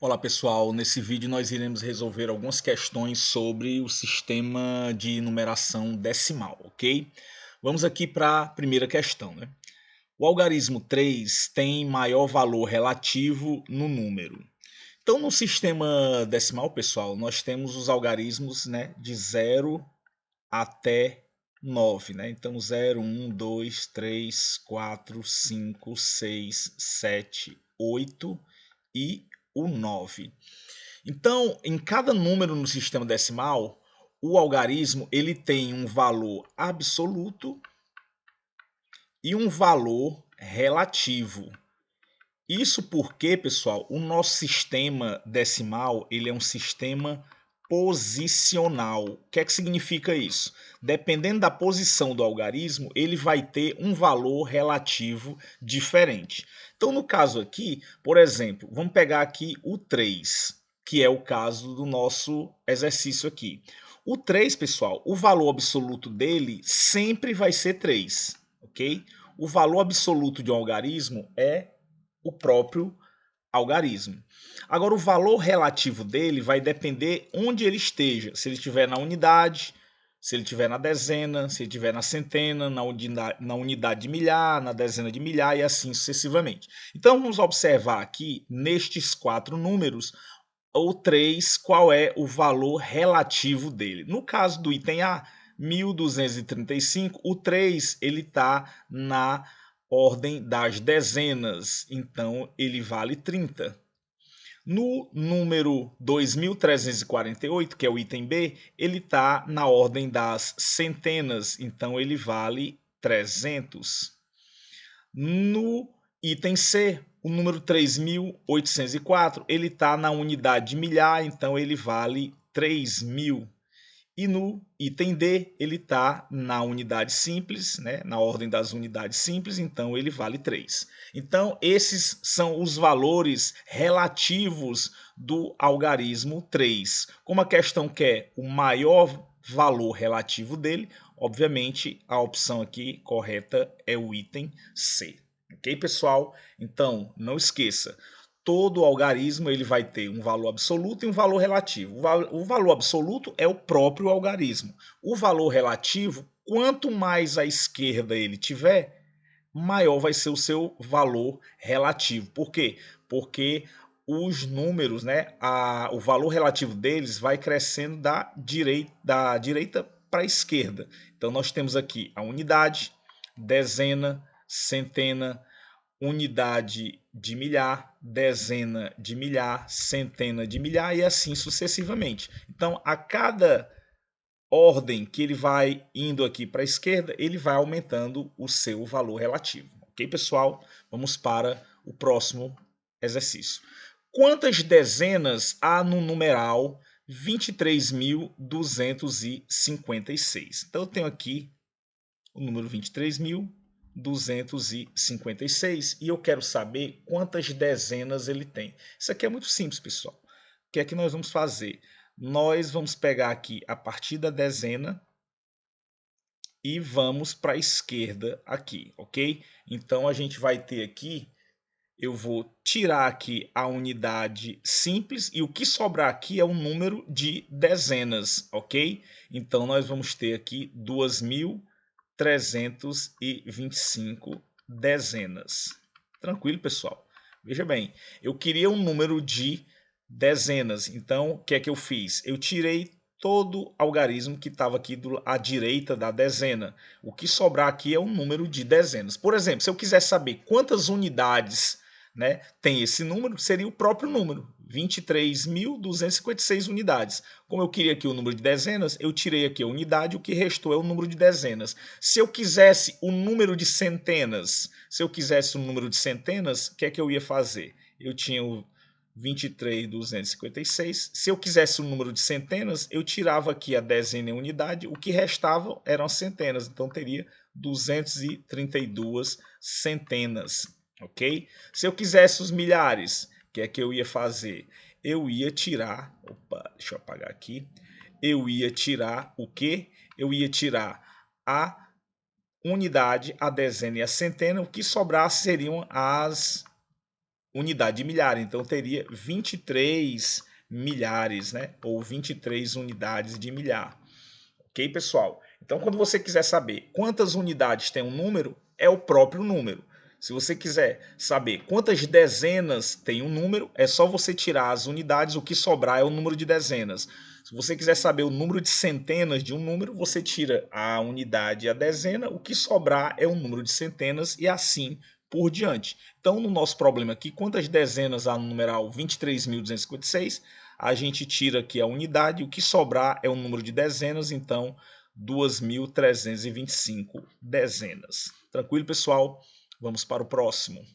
Olá pessoal, nesse vídeo nós iremos resolver algumas questões sobre o sistema de numeração decimal, ok? Vamos aqui para a primeira questão, né? O algarismo 3 tem maior valor relativo no número. Então no sistema decimal, pessoal, nós temos os algarismos, né, de 0 até 9, né? Então 0, 1, 2, 3, 4, 5, 6, 7, 8 e o 9. Então, em cada número no sistema decimal, o algarismo ele tem um valor absoluto e um valor relativo. Isso porque, pessoal, o nosso sistema decimal ele é um sistema posicional. O que é que significa isso? Dependendo da posição do algarismo, ele vai ter um valor relativo diferente. Então, no caso aqui, por exemplo, vamos pegar aqui o 3, que é o caso do nosso exercício aqui. O 3, pessoal, o valor absoluto dele sempre vai ser 3, ok? O valor absoluto de um algarismo é o próprio algarismo. Agora, o valor relativo dele vai depender onde ele esteja. Se ele estiver na unidade, se ele estiver na dezena, se ele estiver na centena, na unidade de milhar, na dezena de milhar e assim sucessivamente. Então, vamos observar aqui, nestes quatro números, o 3, qual é o valor relativo dele. No caso do item A, 1235, o 3 ele está na ordem das dezenas, então ele vale 30. No número 2348, que é o item B, ele está na ordem das centenas, então ele vale 300. No item C, o número 3804, ele está na unidade de milhar, então ele vale 3.000. E no item D, ele está na unidade simples, né? Na ordem das unidades simples, então ele vale 3. Então, esses são os valores relativos do algarismo 3. Como a questão quer o maior valor relativo dele, obviamente a opção aqui correta é o item C. Ok, pessoal? Então, não esqueça, todo algarismo ele vai ter um valor absoluto e um valor relativo. O valor absoluto é o próprio algarismo. O valor relativo, quanto mais à esquerda ele tiver, maior vai ser o seu valor relativo. Por quê? Porque os números, né, o valor relativo deles vai crescendo da direita para a esquerda. Então nós temos aqui a unidade, dezena, centena, unidade de milhar, dezena de milhar, centena de milhar e assim sucessivamente. Então, a cada ordem que ele vai indo aqui para a esquerda, ele vai aumentando o seu valor relativo. Ok, pessoal? Vamos para o próximo exercício. Quantas dezenas há no numeral 23.256? Então, eu tenho aqui o número 23.256 e eu quero saber quantas dezenas ele tem. Isso aqui é muito simples, pessoal. O que é que nós vamos fazer? Nós vamos pegar aqui a partir da dezena e vamos para a esquerda aqui, ok? Então a gente vai ter aqui, eu vou tirar aqui a unidade simples e o que sobrar aqui é o número de dezenas, ok? Então nós vamos ter aqui 2.325 dezenas. Tranquilo, pessoal? Veja bem, eu queria um número de dezenas, então o que é que eu fiz? Eu tirei todo algarismo que estava aqui à direita da dezena. O que sobrar aqui é o número de dezenas. Por exemplo, se eu quiser saber quantas unidades, né, tem esse número, seria o próprio número, 23.256 unidades. Como eu queria aqui o número de dezenas, eu tirei aqui a unidade, o que restou é o número de dezenas. Se eu quisesse o número de centenas, o que é que eu ia fazer? Eu tinha o 23.256. Se eu quisesse o número de centenas, eu tirava aqui a dezena em unidade, o que restava eram as centenas, então teria 232 centenas, ok? Se eu quisesse os milhares, o que é que eu ia fazer? Eu ia tirar, deixa eu apagar aqui, eu ia tirar o quê? Eu ia tirar a unidade, a dezena e a centena, o que sobrasse seriam as unidade de milhar, então teria 23 milhares, né? Ou 23 unidades de milhar. Ok, pessoal? Então, quando você quiser saber quantas unidades tem um número, é o próprio número. Se você quiser saber quantas dezenas tem um número, é só você tirar as unidades, o que sobrar é o número de dezenas. Se você quiser saber o número de centenas de um número, você tira a unidade e a dezena, o que sobrar é o número de centenas e assim por diante. Então, no nosso problema aqui, quantas dezenas há no numeral 23.256? A gente tira aqui a unidade, o que sobrar é o número de dezenas, então 2.325 dezenas. Tranquilo, pessoal? Vamos para o próximo.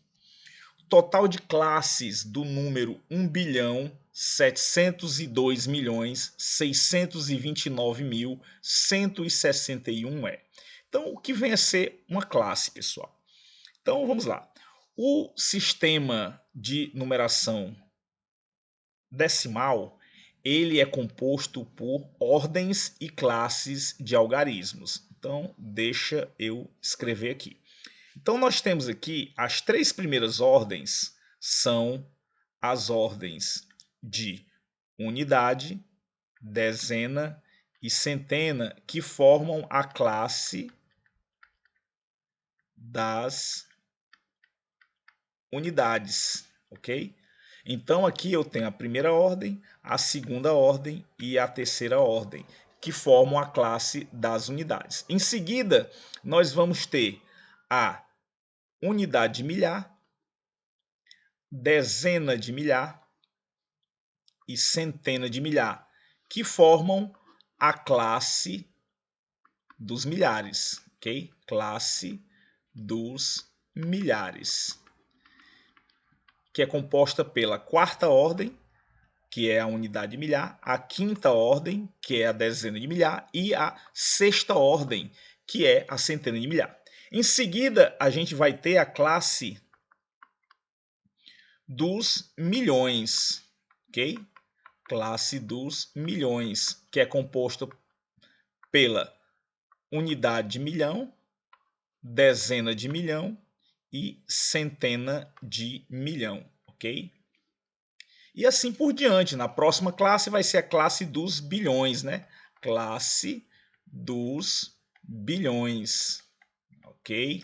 Total de classes do número 1.702.629.161 é. Então, o que vem a ser uma classe, pessoal? Então, vamos lá. O sistema de numeração decimal, ele é composto por ordens e classes de algarismos. Então, deixa eu escrever aqui. Então, nós temos aqui as três primeiras ordens são as ordens de unidade, dezena e centena, que formam a classe das unidades, ok? Então, aqui eu tenho a primeira ordem, a segunda ordem e a terceira ordem, que formam a classe das unidades. Em seguida, nós vamos ter a unidade de milhar, dezena de milhar e centena de milhar, que formam a classe dos milhares, ok? Classe dos milhares, que é composta pela quarta ordem, que é a unidade de milhar, a quinta ordem, que é a dezena de milhar, e a sexta ordem, que é a centena de milhar. Em seguida, a gente vai ter a classe dos milhões, ok? Classe dos milhões, que é composta pela unidade de milhão, dezena de milhão e centena de milhão, ok? E assim por diante. Na próxima classe vai ser a classe dos bilhões, né? Classe dos bilhões, ok?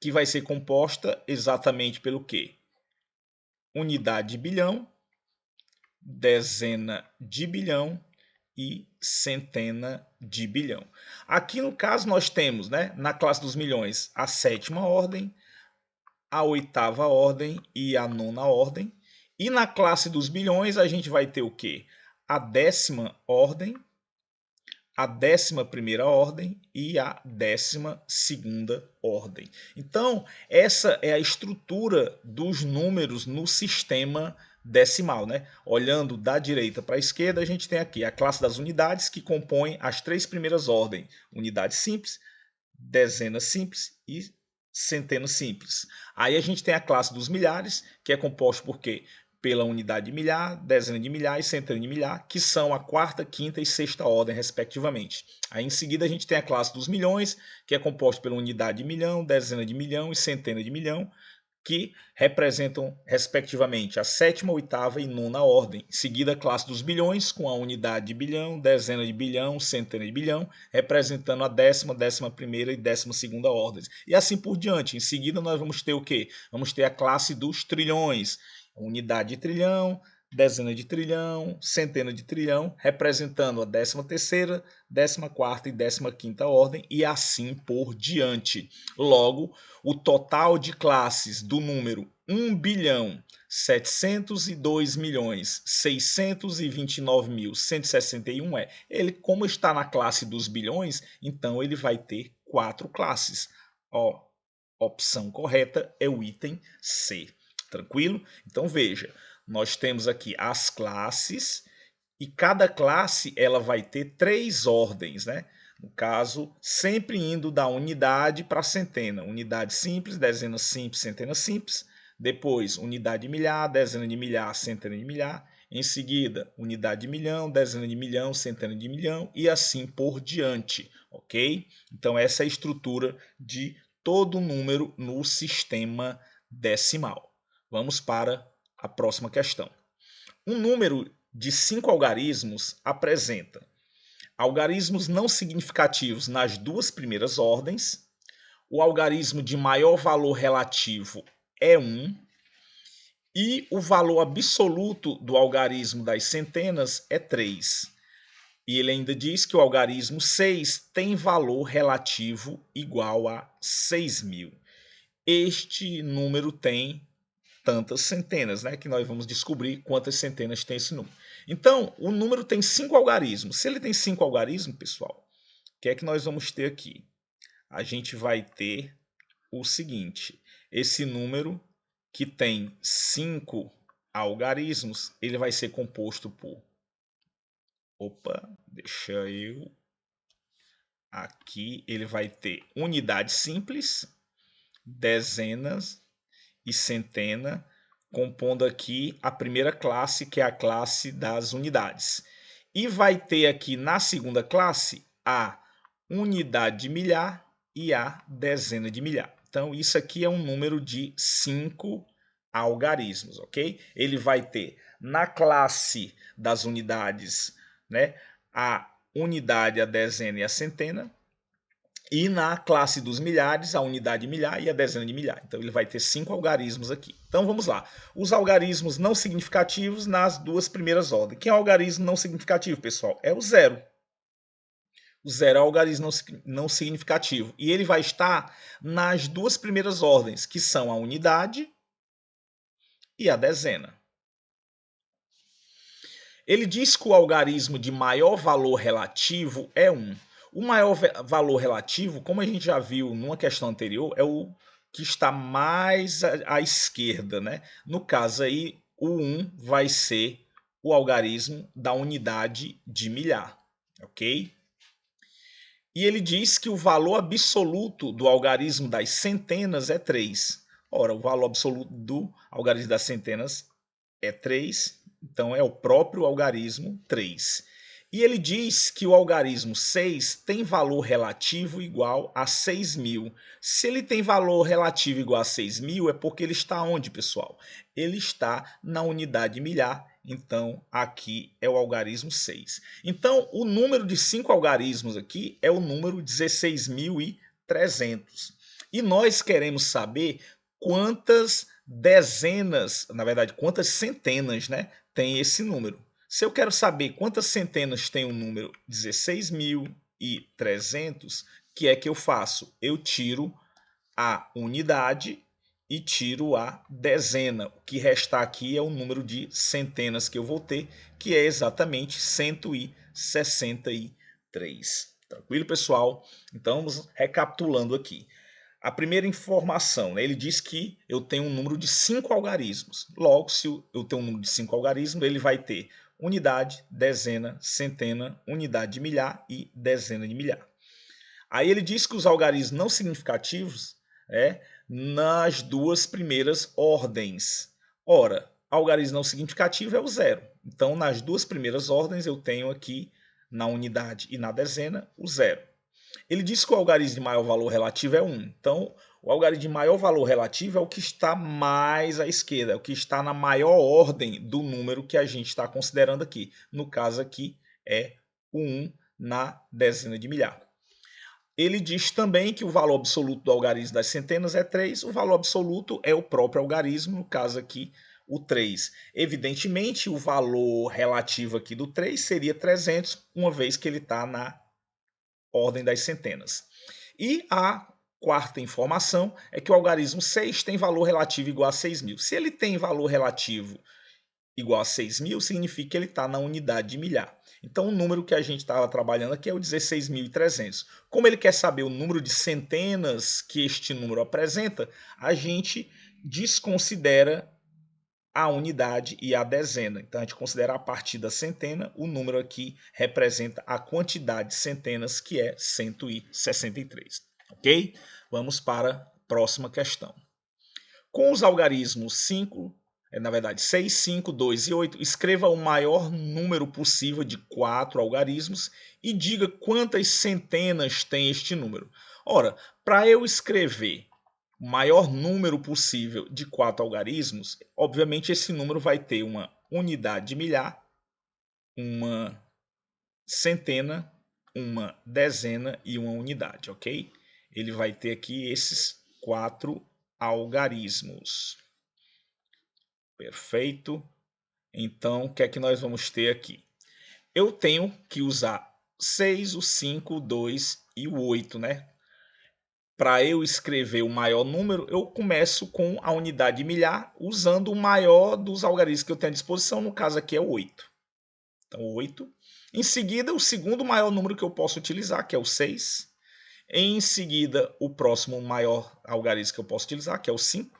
Que vai ser composta exatamente pelo quê? Unidade de bilhão, dezena de bilhão e centena de bilhão. Aqui no caso nós temos, né, na classe dos milhões, a sétima ordem, a oitava ordem e a nona ordem. E na classe dos bilhões a gente vai ter o quê? A décima ordem, a 11ª ordem e a 12ª ordem. Então, essa é a estrutura dos números no sistema decimal, né? Olhando da direita para a esquerda, a gente tem aqui a classe das unidades, que compõe as três primeiras ordens: unidade simples, dezena simples e centena simples. Aí a gente tem a classe dos milhares, que é composta por quê? Pela unidade de milhar, dezena de milhar e centena de milhar, que são a quarta, quinta e sexta ordem, respectivamente. Aí em seguida a gente tem a classe dos milhões, que é composta pela unidade de milhão, dezena de milhão e centena de milhão, que representam, respectivamente, a sétima, oitava e nona ordem. Em seguida, a classe dos bilhões, com a unidade de bilhão, dezena de bilhão, centena de bilhão, representando a décima, 11ª e 12ª ordens. E assim por diante. Em seguida, nós vamos ter o quê? Vamos ter a classe dos trilhões, unidade de trilhão, dezena de trilhão, centena de trilhão, representando a 13ª, 14ª e 15ª ordem e assim por diante. Logo, o total de classes do número 1.702.629.161 é, ele como está na classe dos bilhões, então ele vai ter 4 classes. Ó, opção correta é o item C. Tranquilo? Então veja, nós temos aqui as classes e cada classe ela vai ter 3 ordens, né? No caso, sempre indo da unidade para a centena. Unidade simples, dezena simples, centena simples. Depois, unidade de milhar, dezena de milhar, centena de milhar. Em seguida, unidade de milhão, dezena de milhão, centena de milhão e assim por diante, ok? Então, essa é a estrutura de todo número no sistema decimal. Vamos para a próxima questão. Um número de 5 algarismos apresenta algarismos não significativos nas duas primeiras ordens, o algarismo de maior valor relativo é 1 e o valor absoluto do algarismo das centenas é 3. E ele ainda diz que o algarismo 6 tem valor relativo igual a 6.000. Este número tem tantas centenas, né? Que nós vamos descobrir quantas centenas tem esse número. Então, o número tem 5 algarismos. Se ele tem 5 algarismos, pessoal, o que é que nós vamos ter aqui? A gente vai ter o seguinte: esse número que tem 5 algarismos, ele vai ser composto por... deixa eu... Aqui ele vai ter unidade simples, dezenas e centena, compondo aqui a primeira classe, que é a classe das unidades. E vai ter aqui na segunda classe a unidade de milhar e a dezena de milhar. Então, isso aqui é um número de 5 algarismos, ok? Ele vai ter na classe das unidades, né, a unidade, a dezena e a centena, e na classe dos milhares, a unidade de milhar e a dezena de milhar. Então, ele vai ter 5 algarismos aqui. Então, vamos lá. Os algarismos não significativos nas duas primeiras ordens. Quem é o algarismo não significativo, pessoal? É o zero. O zero é o algarismo não significativo. E ele vai estar nas duas primeiras ordens, que são a unidade e a dezena. Ele diz que o algarismo de maior valor relativo é 1. O maior valor relativo, como a gente já viu numa questão anterior, é o que está mais à esquerda, né? No caso aí, o 1 vai ser o algarismo da unidade de milhar, ok? E ele diz que o valor absoluto do algarismo das centenas é 3. Ora, o valor absoluto do algarismo das centenas é 3, então é o próprio algarismo 3. E ele diz que o algarismo 6 tem valor relativo igual a 6.000. Se ele tem valor relativo igual a 6.000, é porque ele está onde, pessoal? Ele está na unidade milhar, então aqui é o algarismo 6. Então, o número de 5 algarismos aqui é o número 16.300. E nós queremos saber quantas dezenas, na verdade, quantas centenas, né, tem esse número. Se eu quero saber quantas centenas tem o número 16.300, o que é que eu faço? Eu tiro a unidade e tiro a dezena. O que restar aqui é o número de centenas que eu vou ter, que é exatamente 163. Tranquilo, pessoal? Então, vamos recapitulando aqui. A primeira informação, né, ele diz que eu tenho um número de 5 algarismos. Logo, se eu tenho um número de 5 algarismos, ele vai ter unidade, dezena, centena, unidade de milhar e dezena de milhar. Aí ele diz que os algarismos não significativos nas duas primeiras ordens. Ora, algarismo não significativo é o zero. Então, nas duas primeiras ordens, eu tenho aqui na unidade e na dezena o zero. Ele diz que o algarismo de maior valor relativo é 1. Então, o algarismo de maior valor relativo é o que está mais à esquerda, é o que está na maior ordem do número que a gente está considerando aqui. No caso aqui é o 1 na dezena de milhar. Ele diz também que o valor absoluto do algarismo das centenas é 3. O valor absoluto é o próprio algarismo, no caso aqui o 3. Evidentemente, o valor relativo aqui do 3 seria 300, uma vez que ele está na ordem das centenas. E a quarta informação é que o algarismo 6 tem valor relativo igual a 6.000. Se ele tem valor relativo igual a 6.000, significa que ele está na unidade de milhar. Então, o número que a gente estava trabalhando aqui é o 16.300. Como ele quer saber o número de centenas que este número apresenta, a gente desconsidera a unidade e a dezena. Então, a gente considera a partir da centena, o número aqui representa a quantidade de centenas, que é 163. Ok? Vamos para a próxima questão. Com os algarismos 5, na verdade 6, 5, 2 e 8, escreva o maior número possível de 4 algarismos e diga quantas centenas tem este número. Ora, para eu escrever o maior número possível de 4 algarismos, obviamente esse número vai ter uma unidade de milhar, uma centena, uma dezena e uma unidade, ok? Ele vai ter aqui esses 4 algarismos. Perfeito? Então, o que é que nós vamos ter aqui? Eu tenho que usar 6, o 5, o 2 e o 8, né? Para eu escrever o maior número, eu começo com a unidade de milhar, usando o maior dos algarismos que eu tenho à disposição, no caso aqui é o 8. Então, 8. Em seguida, o segundo maior número que eu posso utilizar, que é o 6. Em seguida, o próximo maior algarismo que eu posso utilizar, que é o 5.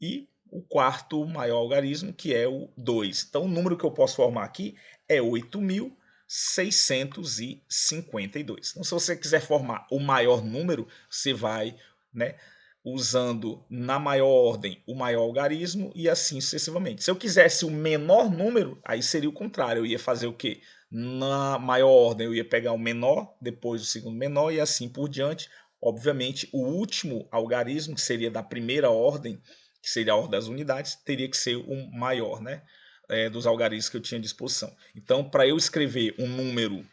E o quarto maior algarismo, que é o 2. Então, o número que eu posso formar aqui é 8.652. Então, se você quiser formar o maior número, você vai, né, usando na maior ordem o maior algarismo e assim sucessivamente. Se eu quisesse o menor número, aí seria o contrário. Eu ia fazer o quê? Na maior ordem, eu ia pegar o menor, depois o segundo menor e assim por diante. Obviamente, o último algarismo, que seria da primeira ordem, que seria a ordem das unidades, teria que ser o maior, né? Dos algarismos que eu tinha à disposição. Então, para eu escrever um número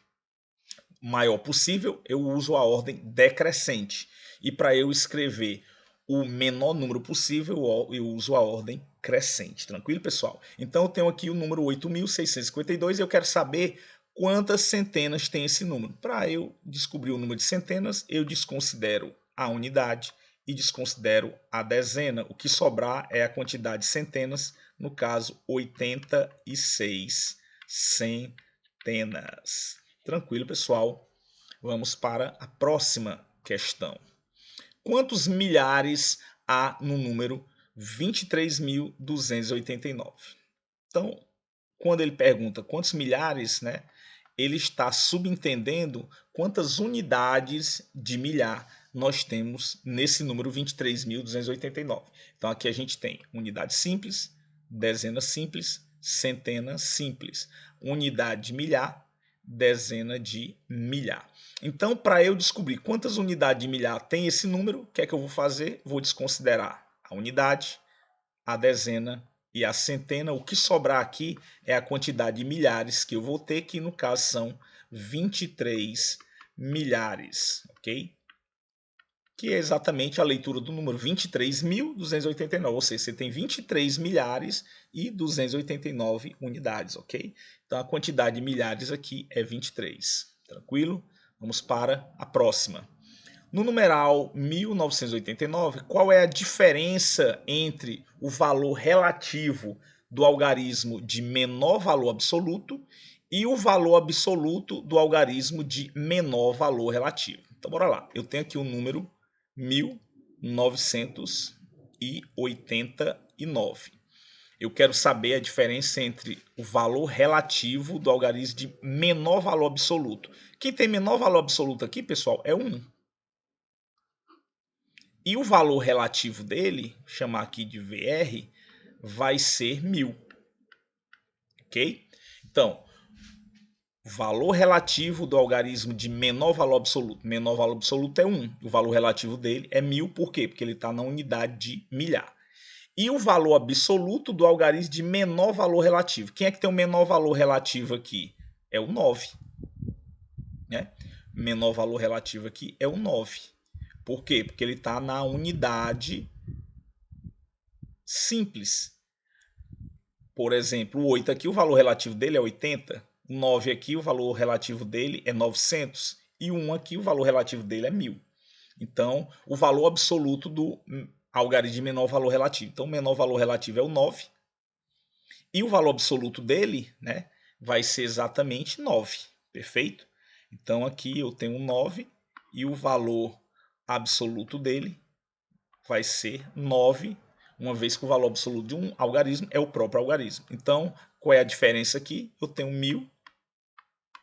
maior possível, eu uso a ordem decrescente. E para eu escrever o menor número possível, eu uso a ordem crescente. Tranquilo, pessoal? Então, eu tenho aqui o número 8.652 e eu quero saber quantas centenas tem esse número. Para eu descobrir o número de centenas, eu desconsidero a unidade e desconsidero a dezena. O que sobrar é a quantidade de centenas, no caso, 86 centenas. Tranquilo, pessoal? Vamos para a próxima questão. Quantos milhares há no número 23.289? Então, quando ele pergunta quantos milhares, né, ele está subentendendo quantas unidades de milhar nós temos nesse número 23.289. Então, aqui a gente tem unidade simples, dezena simples, centena simples, unidade de milhar, dezena de milhar. Então, para eu descobrir quantas unidades de milhar tem esse número, o que é que eu vou fazer? Vou desconsiderar a unidade, a dezena e a centena. O que sobrar aqui é a quantidade de milhares que eu vou ter, que no caso são 23 milhares, ok? Que é exatamente a leitura do número 23.289, ou seja, você tem 23 milhares e 289 unidades, ok? Então a quantidade de milhares aqui é 23, tranquilo? Vamos para a próxima. No numeral 1989, qual é a diferença entre o valor relativo do algarismo de menor valor absoluto e o valor absoluto do algarismo de menor valor relativo? Então, bora lá. Eu tenho aqui o número 1989. Eu quero saber a diferença entre o valor relativo do algarismo de menor valor absoluto. Quem tem menor valor absoluto aqui, pessoal, é 1. E o valor relativo dele, chamar aqui de VR, vai ser 1000. Ok? Então, o valor relativo do algarismo de menor valor absoluto. Menor valor absoluto é 1. O valor relativo dele é 1000. Por quê? Porque ele está na unidade de milhar. E o valor absoluto do algarismo de menor valor relativo. Quem é que tem o menor valor relativo aqui? É o 9. Né? Menor valor relativo aqui é o 9. Por quê? Porque ele está na unidade simples. Por exemplo, o 8 aqui, o valor relativo dele é 80. O 9 aqui, o valor relativo dele é 900. E o 1 aqui, o valor relativo dele é 1000. Então, o valor absoluto do algarismo de menor valor relativo. Então, o menor valor relativo é o 9. E o valor absoluto dele, né, vai ser exatamente 9. Perfeito? Então, aqui eu tenho 9 e o valor absoluto dele vai ser 9, uma vez que o valor absoluto de um algarismo é o próprio algarismo. Então, qual é a diferença aqui? Eu tenho 1000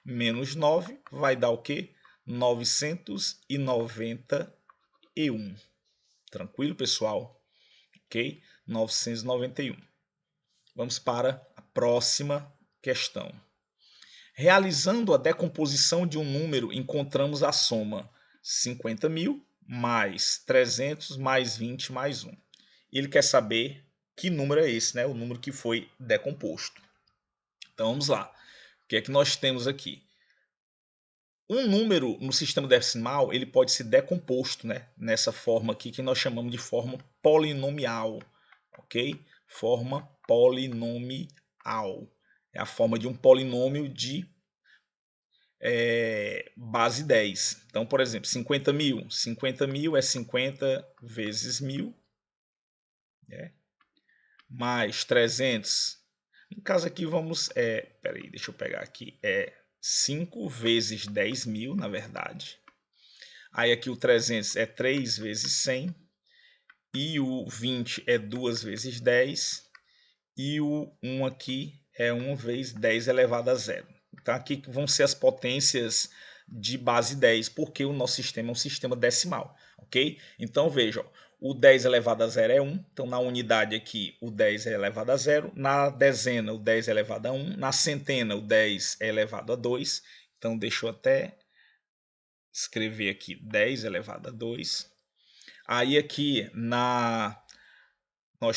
menos 9, vai dar o quê? 991. Tranquilo, pessoal? Ok? 991. Vamos para a próxima questão. Realizando a decomposição de um número, encontramos a soma 50.000 mais 300 mais 20 mais 1. Ele quer saber que número é esse, né? O número que foi decomposto. Então vamos lá. O que é que nós temos aqui? Um número no sistema decimal ele pode ser decomposto, né? Nessa forma aqui que nós chamamos de forma polinomial. Ok? Forma polinomial. É a forma de um polinômio de base 10. Então, por exemplo, 50 mil. 50 mil é 50 vezes 1000. Né? Mais 300. No caso aqui vamos... peraí, deixa eu pegar aqui. 5 vezes 10 mil, na verdade. Aí aqui o 300 é 3 vezes 100. E o 20 é 2 vezes 10. E o 1 aqui é 1 vezes 10 elevado a 0. Então aqui vão ser as potências de base 10, porque o nosso sistema é um sistema decimal, ok? Então veja, ó, o 10 elevado a 0 é 1, então na unidade aqui o 10 é elevado a 0, na dezena o 10 é elevado a 1, na centena o 10 é elevado a 2, então deixa eu até escrever aqui 10 elevado a 2. Aí aqui nós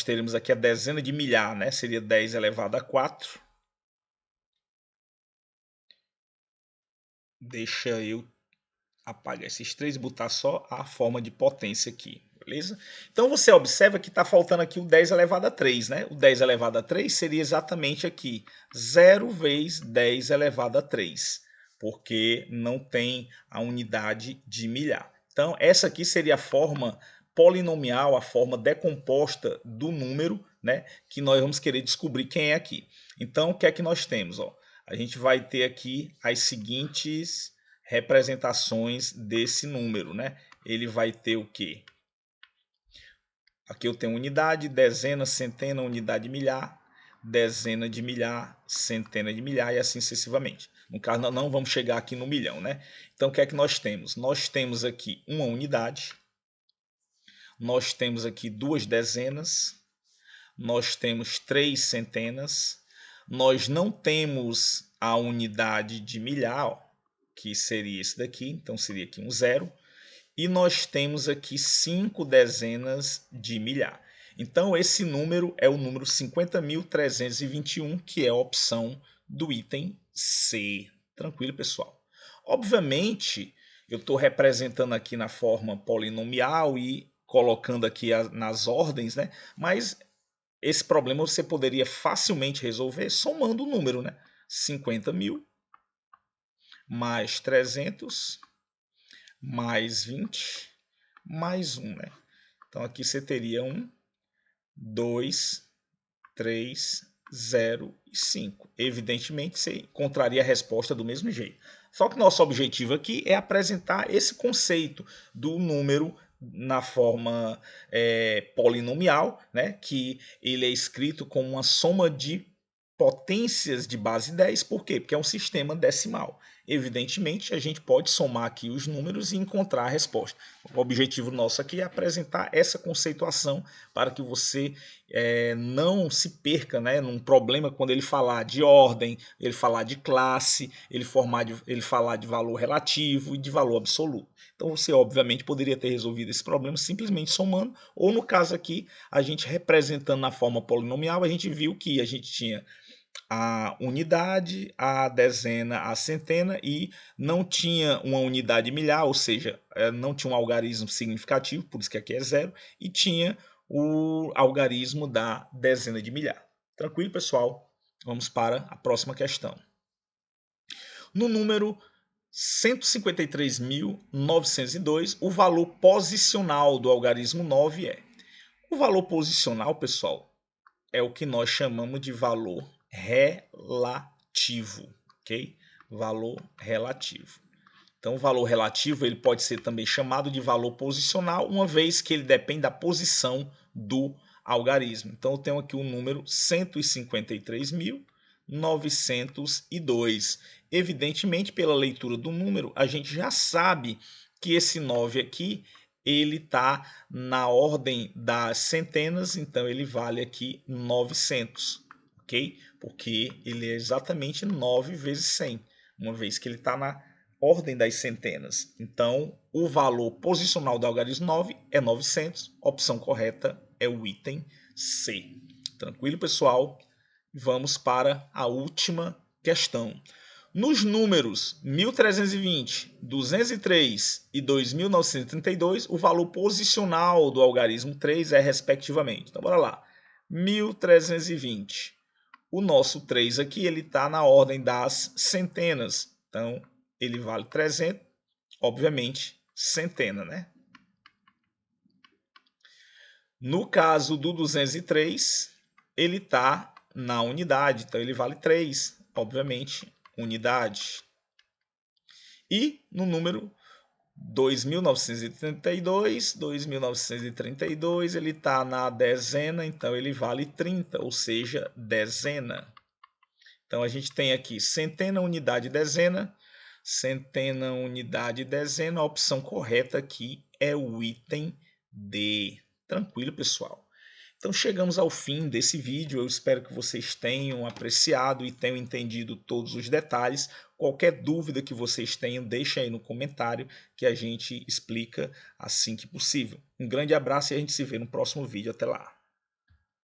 teremos aqui a dezena de milhar, né? Seria 10 elevado a 4. Deixa eu apagar esses três e botar só a forma de potência aqui, beleza? Então você observa que está faltando aqui o 10 elevado a 3, né? O 10 elevado a 3 seria exatamente aqui 0 vezes 10 elevado a 3, porque não tem a unidade de milhar. Então essa aqui seria a forma polinomial, a forma decomposta do número, né? Que nós vamos querer descobrir quem é aqui. Então o que é que nós temos? Ó? A gente vai ter aqui as seguintes representações desse número, né? Ele vai ter o quê? Aqui eu tenho unidade, dezena, centena, unidade milhar, dezena de milhar, centena de milhar e assim sucessivamente. No caso, nós não vamos chegar aqui no milhão, né? Então, o que é que nós temos? Nós temos aqui uma unidade, nós temos aqui duas dezenas, nós temos três centenas, nós não temos a unidade de milhar, ó, que seria esse daqui, então seria aqui um zero, e nós temos aqui 5 dezenas de milhar. Então esse número é o número 50.321, que é a opção do item C. Tranquilo, pessoal? Obviamente, eu estou representando aqui na forma polinomial e colocando aqui nas ordens, né? Mas esse problema você poderia facilmente resolver somando o número, né? 50.000 mais 300 mais 20 mais 1, né? Então aqui você teria 1, 2, 3, 0 e 5. Evidentemente você encontraria a resposta do mesmo jeito. Só que nosso objetivo aqui é apresentar esse conceito do número na forma polinomial, né? Que ele é escrito como uma soma de potências de base 10. Por quê? Porque é um sistema decimal. Evidentemente, a gente pode somar aqui os números e encontrar a resposta. O objetivo nosso aqui é apresentar essa conceituação para que você não se perca, né, num problema quando ele falar de ordem, ele falar de classe, ele falar de valor relativo e de valor absoluto. Então você obviamente poderia ter resolvido esse problema simplesmente somando, ou no caso aqui, a gente representando na forma polinomial, a gente viu que a gente tinha a unidade, a dezena, a centena e não tinha uma unidade milhar, ou seja, não tinha um algarismo significativo, por isso que aqui é zero, e tinha o algarismo da dezena de milhar. Tranquilo, pessoal? Vamos para a próxima questão. No número 153.902, o valor posicional do algarismo 9 é... O valor posicional, pessoal, é o que nós chamamos de valor relativo, ok? Valor relativo. Então, o valor relativo ele pode ser também chamado de valor posicional, uma vez que ele depende da posição do algarismo. Então, eu tenho aqui o número 153.902. Evidentemente, pela leitura do número, a gente já sabe que esse 9 aqui ele está na ordem das centenas, então ele vale aqui 900, ok? Porque ele é exatamente 9 vezes 100, uma vez que ele está na ordem das centenas. Então, o valor posicional do algarismo 9 é 900. A opção correta é o item C. Tranquilo, pessoal? Vamos para a última questão. Nos números 1320, 203 e 2932, o valor posicional do algarismo 3 é respectivamente. Então, bora lá. 1320. O nosso 3 aqui, ele está na ordem das centenas. Então, ele vale 300, obviamente, centena, né? No caso do 203, ele está na unidade, então ele vale 3, obviamente, unidade. E no número 2932, ele está na dezena, então ele vale 30, ou seja, dezena. Então a gente tem aqui centena, unidade, dezena. Centena, unidade, dezena. A opção correta aqui é o item D. Tranquilo, pessoal? Então chegamos ao fim desse vídeo. Eu espero que vocês tenham apreciado e tenham entendido todos os detalhes. Qualquer dúvida que vocês tenham, deixa aí no comentário que a gente explica assim que possível. Um grande abraço e a gente se vê no próximo vídeo. Até lá!